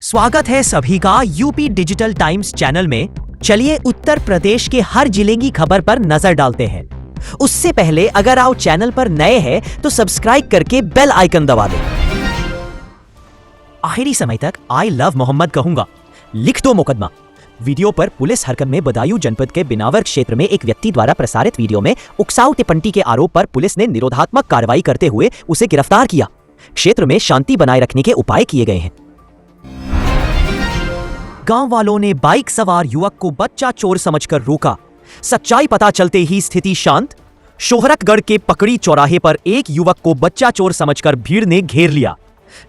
स्वागत है सभी का यूपी डिजिटल टाइम्स चैनल में। चलिए उत्तर प्रदेश के हर जिले की खबर पर नजर डालते हैं। उससे पहले अगर आप चैनल पर नए हैं तो सब्सक्राइब करके बेल आइकन दबा दें। आखिरी समय तक आई लव मोहम्मद कहूंगा, लिख दो मुकदमा। वीडियो पर पुलिस हरकत में बदायूं जनपद के बिनावर क्षेत्र में एक व्यक्ति द्वारा प्रसारित वीडियो में उकसाऊ टिप्पणी के आरोप पर पुलिस ने निरोधात्मक कार्रवाई करते हुए उसे गिरफ्तार किया। क्षेत्र में शांति बनाए रखने के उपाय किए गए हैं। गांव वालों ने बाइक सवार युवक को बच्चा चोर समझकर रोका। सच्चाई पता चलते ही स्थिति शांत। शोहरतगढ़ के पकड़ी चौराहे पर एक युवक को बच्चा चोर समझकर भीड़ ने घेर लिया।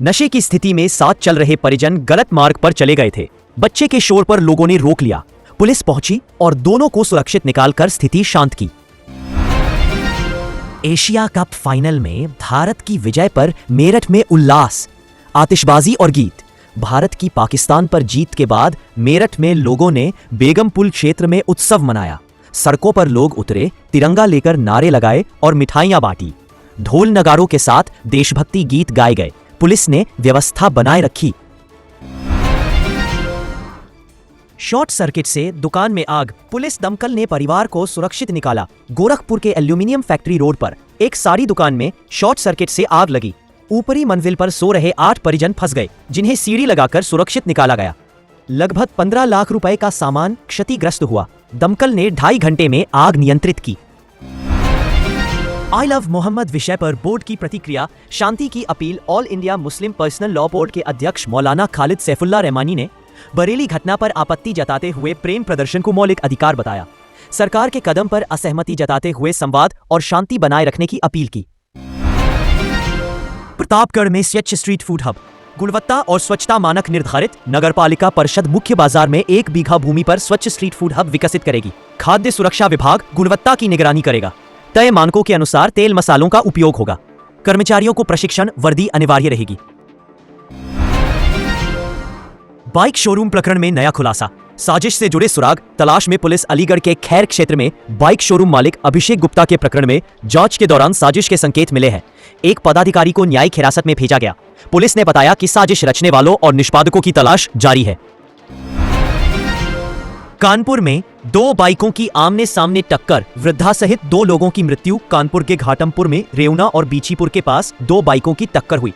नशे की स्थिति में साथ चल रहे परिजन गलत मार्ग पर चले गए थे। बच्चे के शोर पर लोगों ने रोक लिया। पुलिस पहुंची और दोनों को सुरक्षित निकालकर स्थिति शांत की। एशिया कप फाइनल में भारत की विजय पर मेरठ में उल्लास, आतिशबाजी और गीत। भारत की पाकिस्तान पर जीत के बाद मेरठ में लोगों ने बेगमपुल क्षेत्र में उत्सव मनाया। सड़कों पर लोग उतरे, तिरंगा लेकर नारे लगाए और मिठाइयां बांटी। ढोल नगारों के साथ देशभक्ति गीत गाए गए। पुलिस ने व्यवस्था बनाए रखी। शॉर्ट सर्किट से दुकान में आग, पुलिस दमकल ने परिवार को सुरक्षित निकाला। गोरखपुर के एल्यूमिनियम फैक्ट्री रोड पर एक साड़ी दुकान में शॉर्ट सर्किट से आग लगी। ऊपरी मंजिल पर सो रहे 8 परिजन फंस गए, जिन्हें सीढ़ी लगाकर सुरक्षित निकाला गया। लगभग 15 लाख रुपए का सामान क्षतिग्रस्त हुआ। दमकल ने 2.5 घंटे में आग नियंत्रित की। आई लव मोहम्मद विषय पर बोर्ड की प्रतिक्रिया, शांति की appeal. All India Muslim personal law board के अध्यक्ष मौलाना खालिद सैफुल्लाह रहमानी ने बरेली घटना पर आपत्ति जताते हुए प्रेम प्रदर्शन को मौलिक अधिकार बताया। सरकार के कदम पर असहमति जताते हुए संवाद और शांति बनाए रखने की अपील की। प्रतापगढ़ में स्वच्छ स्ट्रीट फूड हब, गुणवत्ता और स्वच्छता मानक निर्धारित। नगरपालिका परिषद मुख्य बाजार में 1 बीघा भूमि पर स्वच्छ स्ट्रीट फूड हब विकसित करेगी। खाद्य सुरक्षा विभाग गुणवत्ता की निगरानी करेगा। तय मानकों के अनुसार तेल मसालों का उपयोग होगा। कर्मचारियों को प्रशिक्षण वर्दी अनिवार्य रहेगी। बाइक शोरूम प्रकरण में नया खुलासा, साजिश से जुड़े सुराग तलाश में पुलिस। अलीगढ़ के खैर क्षेत्र में बाइक शोरूम मालिक अभिषेक गुप्ता के प्रकरण में जांच के दौरान साजिश के संकेत मिले हैं। एक पदाधिकारी को न्यायिक हिरासत में भेजा गया। पुलिस ने बताया कि साजिश रचने वालों और निष्पादकों की तलाश जारी है। कानपुर में 2 बाइकों की आमने सामने टक्कर, वृद्धा सहित 2 लोगों की मृत्यु। कानपुर के घाटमपुर में रेवना और बीचीपुर के पास 2 बाइकों की टक्कर हुई।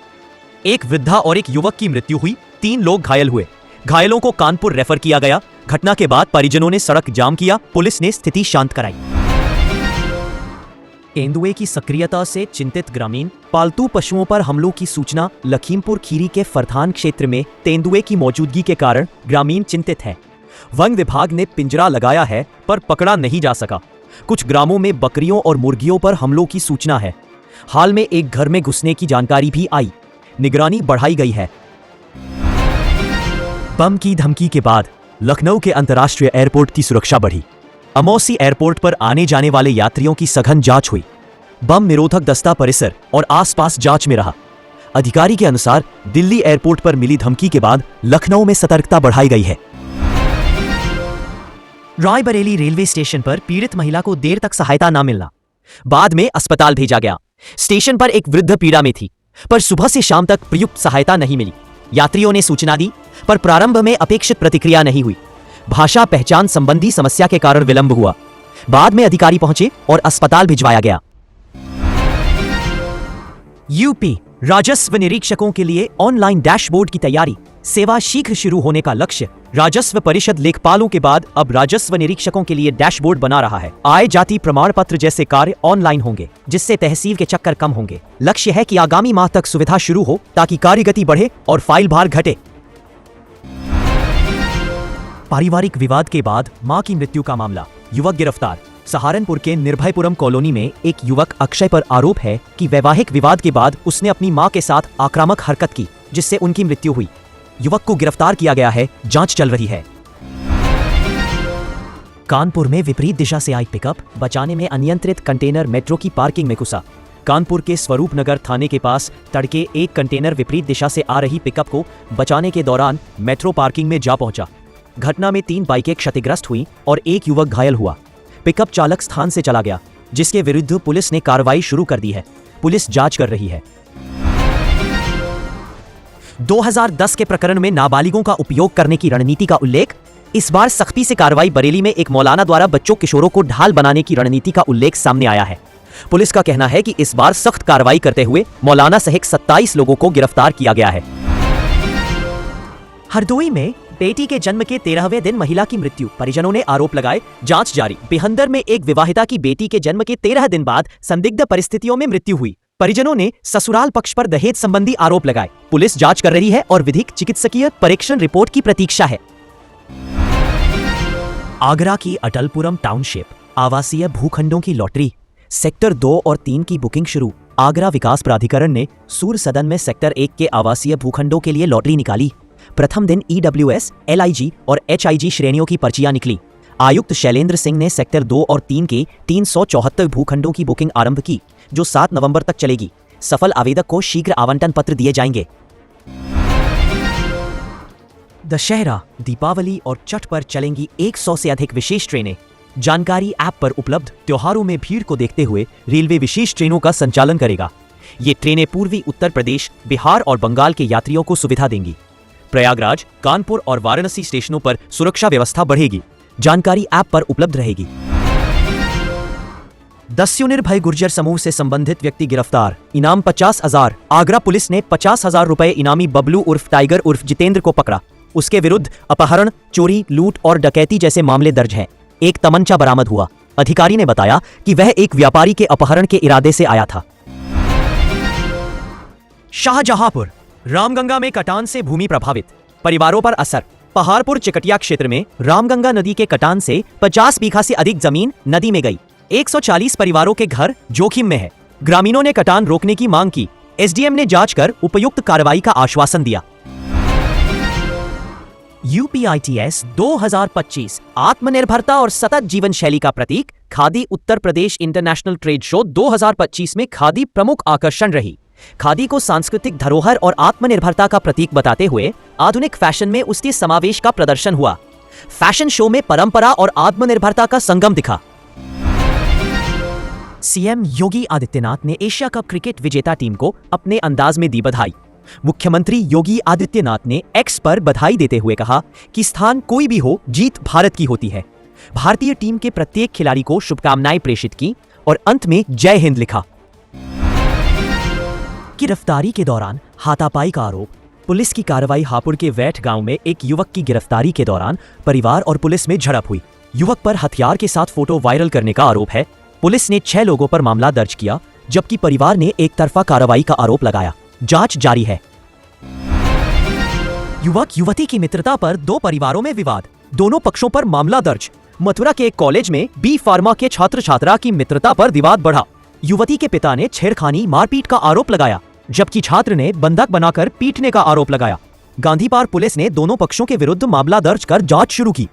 एक वृद्धा और एक युवक की मृत्यु हुई। 3 लोग घायल हुए। घायलों को कानपुर रेफर किया गया। घटना के बाद परिजनों ने सड़क जाम किया। पुलिस ने स्थिति शांत कराई। तेंदुए की सक्रियता से चिंतित ग्रामीण, पालतू पशुओं पर हमलों की सूचना। लखीमपुर खीरी के फरथान क्षेत्र में तेंदुए की मौजूदगी के कारण ग्रामीण चिंतित है। वन विभाग ने पिंजरा लगाया है पर पकड़ा नहीं जा सका। कुछ ग्रामों में बकरियों और मुर्गियों पर हमलों की सूचना है। हाल में एक घर में घुसने की जानकारी भी आई। निगरानी बढ़ाई गई है। बम की धमकी के बाद लखनऊ के अंतर्राष्ट्रीय एयरपोर्ट की सुरक्षा बढ़ी। अमौसी एयरपोर्ट पर आने जाने वाले यात्रियों की सघन जांच हुई। बम निरोधक दस्ता परिसर और आसपास जांच में रहा। अधिकारी के अनुसार दिल्ली एयरपोर्ट पर मिली धमकी के बाद लखनऊ में सतर्कता बढ़ाई गई है। रायबरेली रेलवे स्टेशन पर पीड़ित महिला को देर तक सहायता न मिलना, बाद में अस्पताल भेजा गया। स्टेशन पर एक वृद्ध पीड़ा में थी, पर सुबह से शाम तक प्रयुक्त सहायता नहीं मिली। यात्रियों ने सूचना दी, पर प्रारंभ में अपेक्षित प्रतिक्रिया नहीं हुई। भाषा पहचान संबंधी समस्या के कारण विलंब हुआ। बाद में अधिकारी पहुंचे और अस्पताल भिजवाया गया। यूपी राजस्व निरीक्षकों के लिए ऑनलाइन डैशबोर्ड की तैयारी, सेवा शीघ्र शुरू होने का लक्ष्य। राजस्व परिषद लेखपालों के बाद अब राजस्व निरीक्षकों के लिए डैशबोर्ड बना रहा है। आय जाति प्रमाण पत्र जैसे कार्य ऑनलाइन होंगे, जिससे तहसील के चक्कर कम होंगे। लक्ष्य है कि आगामी माह तक सुविधा शुरू हो ताकि कार्य गति बढ़े और फाइल भार घटे। पारिवारिक विवाद के बाद मां की मृत्यु का मामला, युवक गिरफ्तार। सहारनपुर के निर्भयपुरम कॉलोनी में एक युवक अक्षय पर आरोप है कि वैवाहिक विवाद के बाद उसने अपनी मां के साथ आक्रामक हरकत की, जिससे उनकी मृत्यु हुई। युवक को गिरफ्तार किया गया है, जांच चल रही है। कानपुर में विपरीत दिशा से आई पिकअप, बचाने में अनियंत्रित कंटेनर मेट्रो की पार्किंग में घुसा। कानपुर के स्वरूप नगर थाने के पास तड़के एक कंटेनर विपरीत दिशा से आ रही पिकअप को बचाने के दौरान मेट्रो पार्किंग में जा पहुंचा। घटना में 3 बाइकें क्षतिग्रस्त हुई और एक युवक घायल हुआ। पिकअप चालक स्थान से चला गया, जिसके विरुद्ध पुलिस ने कार्रवाई शुरू कर दी है। पुलिस जांच कर रही है। 2010 के प्रकरण में नाबालिगों का उपयोग करने की रणनीति का उल्लेख। इस बार सख्ती से कार्रवाई। बरेली में एक मौलाना द्वारा बच्चों किशोरों को ढाल बनाने की रणनीति का उल्लेख सामने आया है। पुलिस का कहना है कि इस बार सख्त कार्रवाई करते हुए मौलाना सहित 27 लोगों को गिरफ्तार किया गया है। हरदोई में बेटी के जन्म के 13वें दिन महिला की मृत्यु, परिजनों ने आरोप लगाए, जांच जारी। बिहंदर में एक विवाहिता की बेटी के जन्म के 13 दिन बाद संदिग्ध परिस्थितियों में मृत्यु हुई। परिजनों ने ससुराल पक्ष पर दहेज संबंधी आरोप लगाए। पुलिस जांच कर रही है और विधिक चिकित्सकीय परीक्षण रिपोर्ट की प्रतीक्षा है। आगरा की अटलपुरम टाउनशिप आवासीय भूखंडों की लॉटरी, सेक्टर 2 और 3 की बुकिंग शुरू। आगरा विकास प्राधिकरण ने सूर सदन में सेक्टर 1 के आवासीय भूखंडों के लिए लॉटरी निकाली। प्रथम दिन EWS, LIG और HIG श्रेणियों की पर्चियां निकली। आयुक्त शैलेंद्र सिंह ने सेक्टर 2 और 3 के 374 भूखंडों की बुकिंग आरंभ की, जो 7 नवंबर तक चलेगी। सफल आवेदक को शीघ्र आवंटन पत्र दिए जाएंगे। दशहरा, दीपावली और छठ पर चलेंगी 100 से अधिक विशेष ट्रेनें। जानकारी ऐप पर उपलब्ध। त्योहारों में भीड़ को देखते हुए रेलवे विशेष ट्रेनों का संचालन करेगा। ये ट्रेनें पूर्वी उत्तर प्रदेश, बिहार और बंगाल के यात्रियों को सुविधा देंगी। प्रयागराज, कानपुर और वाराणसी स्टेशनों पर सुरक्षा व्यवस्था बढ़ेगी। जानकारी ऐप पर उपलब्ध रहेगी। दस्युनिर्भय गुर्जर समूह से संबंधित व्यक्ति गिरफ्तार, इनाम 50,000। आगरा पुलिस ने 50,000 रुपए इनामी बबलू उर्फ टाइगर उर्फ जितेंद्र को पकड़ा। उसके विरुद्ध अपहरण, चोरी, लूट और डकैती जैसे मामले दर्ज हैं। एक तमंचा बरामद हुआ। अधिकारी ने बताया कि वह एक व्यापारी के अपहरण के इरादे से आया था। शाहजहांपुर, रामगंगा में कटान से भूमि प्रभावित, परिवारों पर असर। पहाड़पुर चिकटिया क्षेत्र में रामगंगा नदी के कटान से 50 बीघा से अधिक जमीन नदी में गई। 140 परिवारों के घर जोखिम में है। ग्रामीणों ने कटान रोकने की मांग की। SDM ने जांच कर उपयुक्त कार्रवाई का आश्वासन दिया। UPITS 2025 आत्मनिर्भरता और सतत जीवन शैली का प्रतीक। Khadi Uttar Pradesh international trade show 2025 में खादी प्रमुख आकर्षण रही। खादी को सांस्कृतिक धरोहर और आत्मनिर्भरता का प्रतीक बताते हुए आधुनिक फैशन में उसके समावेश का प्रदर्शन हुआ। फैशन शो में परंपरा और आत्मनिर्भरता का संगम दिखा। CM योगी आदित्यनाथ ने एशिया कप क्रिकेट विजेता टीम को अपने अंदाज में दी बधाई। मुख्यमंत्री योगी आदित्यनाथ ने X पर बधाई देते हुए कहा कि स्थान कोई भी हो, जीत भारत की होती है। भारतीय टीम के प्रत्येक खिलाड़ी को शुभकामनाएं प्रेषित की और अंत में जय हिंद लिखा। गिरफ्तारी के दौरान हाथापाई का आरोप। पुलिस की कार्रवाई। हापुड़ के वैठ गांव में एक युवक की गिरफ्तारी के दौरान परिवार और पुलिस में झड़प हुई। युवक पर हथियार के साथ फोटो वायरल करने का आरोप है। पुलिस ने 6 लोगों पर मामला दर्ज किया, जबकि परिवार ने एक तरफा कार्रवाई का आरोप लगाया। जांच जारी है। युवक युवती की मित्रता पर 2 परिवारों में विवाद, दोनों पक्षों पर मामला दर्ज। मथुरा के एक कॉलेज में B फार्मा के छात्र छात्रा की मित्रता पर विवाद बढ़ा। युवती के पिता ने छेड़खानी, मारपीट का आरोप लगाया, जबकि छात्र ने बंधक बनाकर पीटने का आरोप लगाया। गांधीपार पुलिस ने दोनों पक्षों के विरुद्ध मामला दर्ज कर जांच शुरू की।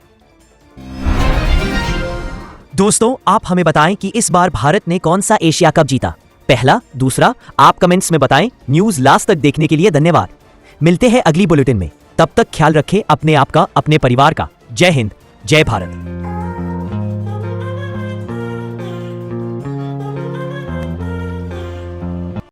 दोस्तों, आप हमें बताएं कि इस बार भारत ने कौन सा एशिया कप जीता। पहला, दूसरा, आप कमेंट्स में बताएं। न्यूज़ लास्ट तक देखने के लिए धन्यवाद। मिलते हैं अगली बुलेटिन में। तब तक ख्याल रखें अपने आप का, अपने परिवार का। जय हिंद, जय भारत।